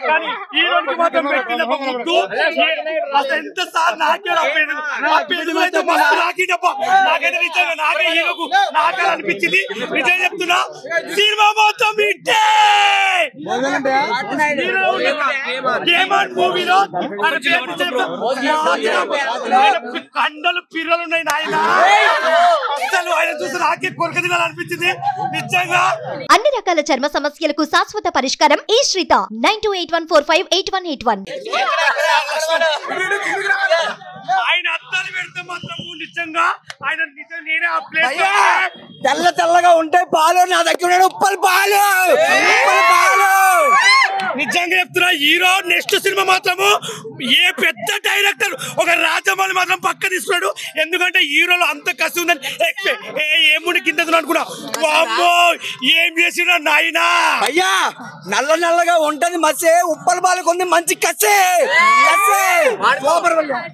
కానీ హీరోకి మాత్రం పెట్టిన ముద్దు అసలు ఎంత సార్ నాకే అయితే మస్తు నాకినప్ప నాకైతే నిజంగా నాకే హీరోకు నాకే అనిపించింది. నిజం చెప్తున్నా సినిమా మొత్తం ఇట్టే మూవీలో కండలు పిర్రలు ఉన్నాయి నాయన. అసలు ఆయన చూసి నాకే కొరక తినాలనిపించింది నిజంగా. అన్ని రకాల చర్మ సమస్యలకు శాశ్వత పరిష్కారం ఈ శ్రీత 9281458181. ఆయన అద్దాలు పెడితే మాత్రం నిజంగా ఆయన నిజం నేనే ఆ ప్లేస్ తెల్ల తెల్లగా ఉంటాయి పాలు నా దగ్గర ఉప్పల్ పాలు నిజంగా చెప్తున్నా. హీరో నెక్స్ట్ సినిమా మాత్రము ఏ పెద్ద డైరెక్టర్ ఒక రాజమౌళి మాత్రం పక్క తీసుకున్నాడు. ఎందుకంటే హీరోలో అంత కసి ఉందని ఏముడి కింద అనుకున్నా. అమ్మో ఏం చేసినా నాయనా. అయ్యా నల్ల నల్లగా ఉంటది మసే ఉప్పల్ పాలు కొంది మంచి కసే.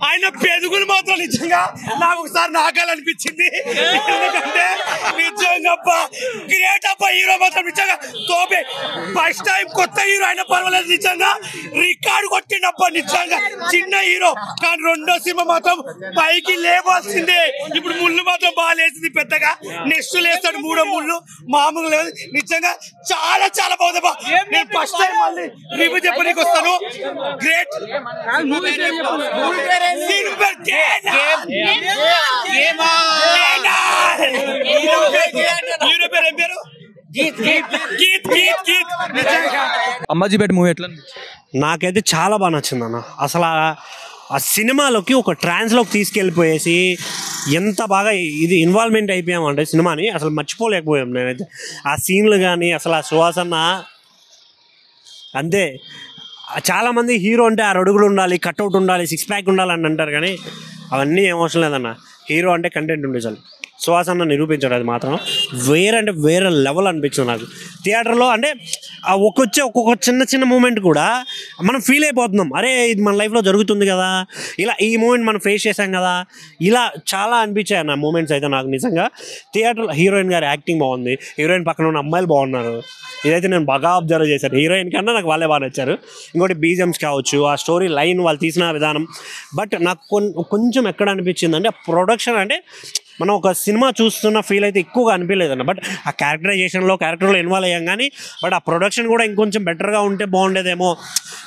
ఆయన పెరుగులు మాత్రం నిజంగా నాకు ఒకసారి నాకాలనిపించింది. ఎందుకంటే నిజంగా గ్రేట్ అబ్బా హీరో మాత్రం నిజంగా తోపే. ఫస్ట్ టైం కొత్త హీరో ఆయన పర్వాలేదు నిజంగా రికార్డు కొట్టినప్ప నిజంగా. చిన్న హీరో కానీ రెండో సినిమా మాత్రం పైకి లేవాల్సిందే. ఇప్పుడు ముళ్ళు మాత్రం బాగా లేచింది పెద్దగా. నెక్స్ట్ లేస్తాడు మూడో ముళ్ళు మామూలు లేదు. నిజంగా చాలా చాలా బాగుందబ్బా. నేను ఫస్ట్ టైం మళ్ళీ రివ్యూ చెప్పడానికి వస్తాను. గ్రేట్ హీరో పేరు ఏం పేరు? అంబాజీపేట మూవీ ఎట్లా? నాకైతే చాలా బాగా నచ్చింది అన్న. అసలు ఆ సినిమాలోకి ఒక ట్రాన్స్లోకి తీసుకెళ్ళిపోయేసి ఎంత బాగా ఇది ఇన్వాల్వ్మెంట్ అయిపోయామంటే సినిమాని అసలు మర్చిపోలేకపోయాం. నేనైతే ఆ సీన్లు కానీ అసలు ఆ సుహాసన్న అంతే. చాలామంది హీరో అంటే 6 అడుగులు ఉండాలి, కట్అవుట్ ఉండాలి, 6 ప్యాక్ ఉండాలి అని అంటారు. కానీ అవన్నీ ఏం అవసరం లేదన్న. హీరో అంటే కంటెంట్ ఉండే చాలు. సుహాసన్న నిరూపించాడు. అది మాత్రం వేరే అంటే వేరే లెవెల్ అనిపించింది నాకు థియేటర్లో. అంటే ఒక్కొక్క చిన్న చిన్న మూమెంట్ కూడా మనం ఫీల్ అయిపోతున్నాం. అరే ఇది మన లైఫ్లో జరుగుతుంది కదా, ఇలా ఈ మూమెంట్ మనం ఫేస్ చేసాం కదా, ఇలా చాలా అనిపించాయి అన్న మూమెంట్స్ అయితే నాకు నిజంగా. థియేటర్లో హీరోయిన్ గారి యాక్టింగ్ బాగుంది. హీరోయిన్ పక్కన ఉన్న అమ్మాయిలు బాగున్నారు. ఇదైతే నేను బాగా అబ్జర్వ్ చేశాను. హీరోయిన్ కన్నా నాకు వాళ్ళే బాగా నచ్చారు. ఇంకోటి బీజిఎమ్స్ కావచ్చు, ఆ స్టోరీ లైన్ వాళ్ళు తీసిన విధానం. బట్ నాకు కొంచెం ఎక్కడ అనిపించింది అంటే ప్రొడక్షన్ అంటే మనం ఒక సినిమా చూస్తున్న ఫీల్ అయితే ఎక్కువగా అనిపించలేదన్న. బట్ ఆ క్యారెక్టర్లో ఇన్వాల్వ్ అయ్యాం కానీ బట్ ఆ ప్రొడక్షన్ కూడా ఇంకొంచెం బెటర్గా ఉంటే బాగుండేదేమో.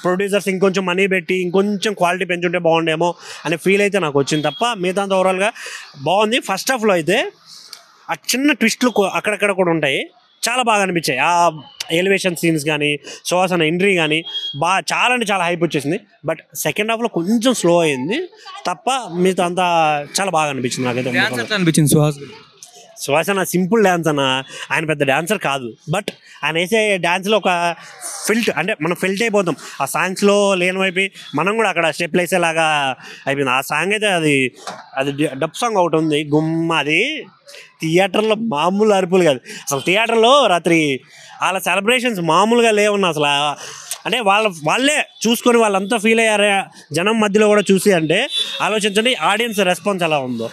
ప్రొడ్యూసర్స్ ఇంకొంచెం మనీ పెట్టి ఇంకొంచెం క్వాలిటీ పెంచుంటే బాగుండేమో అనే ఫీల్ అయితే నాకు వచ్చింది తప్ప మిగతా ఓవరాల్గా బాగుంది. ఫస్ట్ హాఫ్లో అయితే ఆ చిన్న ట్విస్ట్లు అక్కడక్కడ కూడా ఉంటాయి, చాలా బాగా అనిపించాయి. ఆ ఎలివేషన్ సీన్స్ కానీ సుహాసన ఎంట్రీ కానీ చాలా అంటే చాలా హైప్ వచ్చేసింది. బట్ సెకండ్ హాఫ్లో కొంచెం స్లో అయింది తప్ప మిగతా అంతా చాలా బాగా అనిపించింది నాకైతే. అనిపించింది సుహాసన సింపుల్ డ్యాన్స్ అన్న. ఆయన పెద్ద డాన్సర్ కాదు. బట్ ఆయన వేసే డ్యాన్స్లో ఒక అంటే మనం ఫిల్ట్ అయిపోతాం. ఆ సాంగ్స్లో లేనివైపు మనం కూడా అక్కడ స్టెప్లు వేసేలాగా అయిపోయింది. ఆ సాంగ్ అయితే అది డబ్ సాంగ్ ఒకటి ఉంది గుమ్మ. అది థియేటర్లో మామూలు అరుపులు కాదు అసలు. థియేటర్లో రాత్రి వాళ్ళ సెలబ్రేషన్స్ మామూలుగా లేవన్నా అసలు. అంటే వాళ్ళే చూసుకొని వాళ్ళంతా ఫీల్ అయ్యారే జనం మధ్యలో కూడా చూసి. అంటే ఆలోచించండి ఆడియన్స్ రెస్పాన్స్ ఎలా ఉందో.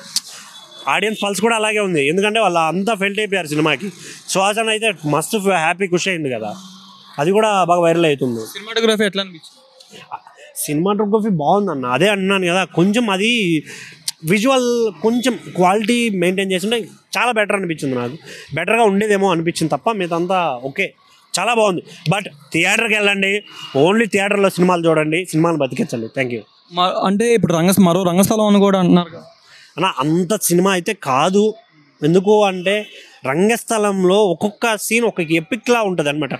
ఆడియన్స్ పల్స్ కూడా అలాగే ఉంది. ఎందుకంటే వాళ్ళు అంతా ఫెల్ట్ అయిపోయారు సినిమాకి. సుహాసన అయితే మస్తు హ్యాపీ ఖుషి అయింది కదా, అది కూడా బాగా వైరల్ అవుతుంది. సినిమాటోగ్రఫీ ఎట్లా అనిపించింది? సినిమాటోగ్రఫీ బాగుందన్న. అదే అన్నాను కదా, కొంచెం అది విజువల్ కొంచెం క్వాలిటీ మెయింటైన్ చేస్తుంటే చాలా బెటర్ అనిపించింది నాకు. బెటర్గా ఉండేదేమో అనిపించింది తప్ప మిగతా ఓకే చాలా బాగుంది. బట్ థియేటర్కి వెళ్ళండి, ఓన్లీ థియేటర్లో సినిమాలు చూడండి, సినిమాలు బతికించండి. Thank you. అంటే ఇప్పుడు మరో రంగస్థలం అని కూడా అంటున్నారు కదా అన్న. అంత సినిమా అయితే కాదు. ఎందుకు అంటే రంగస్థలంలో ఒక్కొక్క సీన్ ఒక ఎపిక్లా ఉంటుంది అనమాట.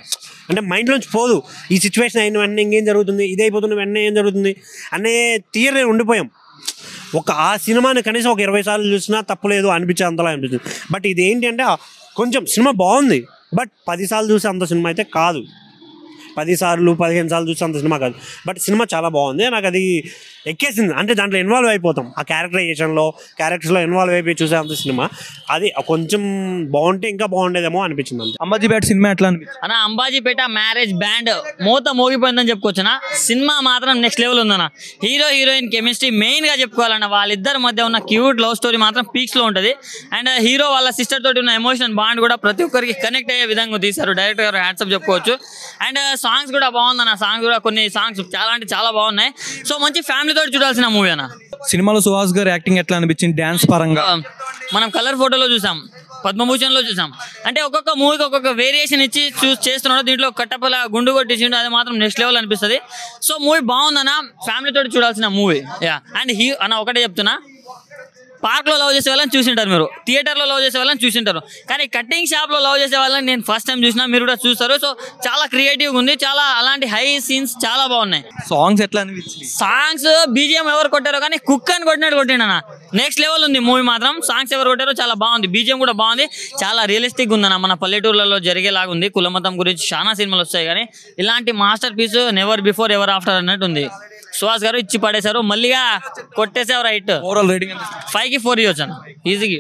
అంటే మైండ్లోంచి పోదు. ఈ సిచ్యువేషన్ అయిన వెంటనే ఇంకేం జరుగుతుంది, ఇది అయిపోతుంది వెంటనే ఏం జరుగుతుంది అనే థియరీ ఉండిపోయాం. ఆ సినిమాని కనీసం ఒక 20 సార్లు చూసినా తప్పులేదు అనిపించే అంతలా అనిపిస్తుంది. బట్ ఇది ఏంటి అంటే కొంచెం సినిమా బాగుంది బట్ 10 సార్లు చూసే అంత సినిమా అయితే కాదు. 10 సార్లు 15 సార్లు చూసే అంత సినిమా కాదు. బట్ సినిమా చాలా బాగుంది. నాకు అది ఎక్కేసింది. అంటే దాంట్లో ఇన్వాల్వ్ అయిపోతాం. ఆ క్యారెక్టర్స్లో ఇన్వాల్వ్ అయిపోయి చూసే అంత సినిమా. అది కొంచెం బాగుంటే ఇంకా బాగుండేదేమో అనిపించింది అంతే. అంబాజీపేట సినిమా ఎట్లా అనిపించింది అన్న? అంబాజీపేట మ్యారేజ్ బ్యాండ్ మూత మోగిపోయిందని చెప్పుకోవచ్చునా. సినిమా మాత్రం నెక్స్ట్ లెవెల్ ఉందన్న. హీరో హీరోయిన్ కెమిస్ట్రీ మెయిన్గా చెప్పుకోవాలన్న. వాళ్ళిద్దరి మధ్య ఉన్న క్యూట్ లవ్ స్టోరీ మాత్రం పీక్స్లో ఉంటుంది. అండ్ హీరో వాళ్ళ సిస్టర్ తోటి ఉన్న ఎమోషనల్ బాండ్ కూడా ప్రతి ఒక్కరికి కనెక్ట్ అయ్యే విధంగా తీశారు డైరెక్టర్ గారు. హ్యాట్సప్ చెప్పుకోవచ్చు. అండ్ సాంగ్స్ కూడా బాగుందన్న. సాంగ్స్ కూడా కొన్ని సాంగ్స్ చాలా అంటే చాలా బాగున్నాయి. సో మంచి ఫ్యామిలీ తోటి చూడాల్సిన మూవీ అన్న. సినిమాలో సుహాస్ గారు యాక్టింగ్ ఎట్లా అనిపించింది డ్యాన్స్ పరంగా? మనం కలర్ ఫోటోలో చూసాం, పద్మభూషణ్లో చూసాం. అంటే ఒక్కొక్క మూవీకి ఒక్కొక్క వేరియేషన్ ఇచ్చి చేస్తున్నాడు. దీంట్లో కట్టపల గుండు కొట్టించిండు, అది మాత్రం నెక్స్ట్ లెవెల్ అనిపిస్తుంది. సో మూవీ బాగుందన్న, ఫ్యామిలీ తోటి చూడాల్సిన మూవీ. అండ్ అన్న ఒకటే చెప్తున్నా, పార్క్లో లవ్ చేసే వాళ్ళని చూసింటారు మీరు, థియేటర్లో లవ్ చేసే వాళ్ళని చూసింటారు, కానీ కటింగ్ షాప్లో లవ్ చేసే వాళ్ళని నేను ఫస్ట్ టైం చూసినా, మీరు కూడా చూస్తారు. సో చాలా క్రియేటివ్గా ఉంది, చాలా అలాంటి హై సీన్స్ చాలా బాగున్నాయి. సాంగ్స్ ఎట్లా అనిపించింది? సాంగ్స్ బీజిఎం ఎవరు కొట్టారో కానీ కుక్ అని కొట్టినట్టు కొట్టిండన్న. నెక్స్ట్ లెవెల్ ఉంది మూవీ మాత్రం. సాంగ్స్ ఎవరు కొట్టారో చాలా బాగుంది, బీజిఎం కూడా బాగుంది, చాలా రియలిస్టిక్ ఉందన్న. మన పల్లెటూర్లలో జరిగేలాగా ఉంది. కులమతం గురించి చాలా సినిమాలు వస్తాయి, కానీ ఇలాంటి masterpiece never before ever after అన్నట్టు ఉంది. సుహాస్ గారు ఇచ్చి పడేశారు, మళ్ళీగా కొట్టేసారు రైట్. ఓవరాల్ రేటింగ్ 5కి 4 ఇవ్వచ్చు అన్న ఈజీగా.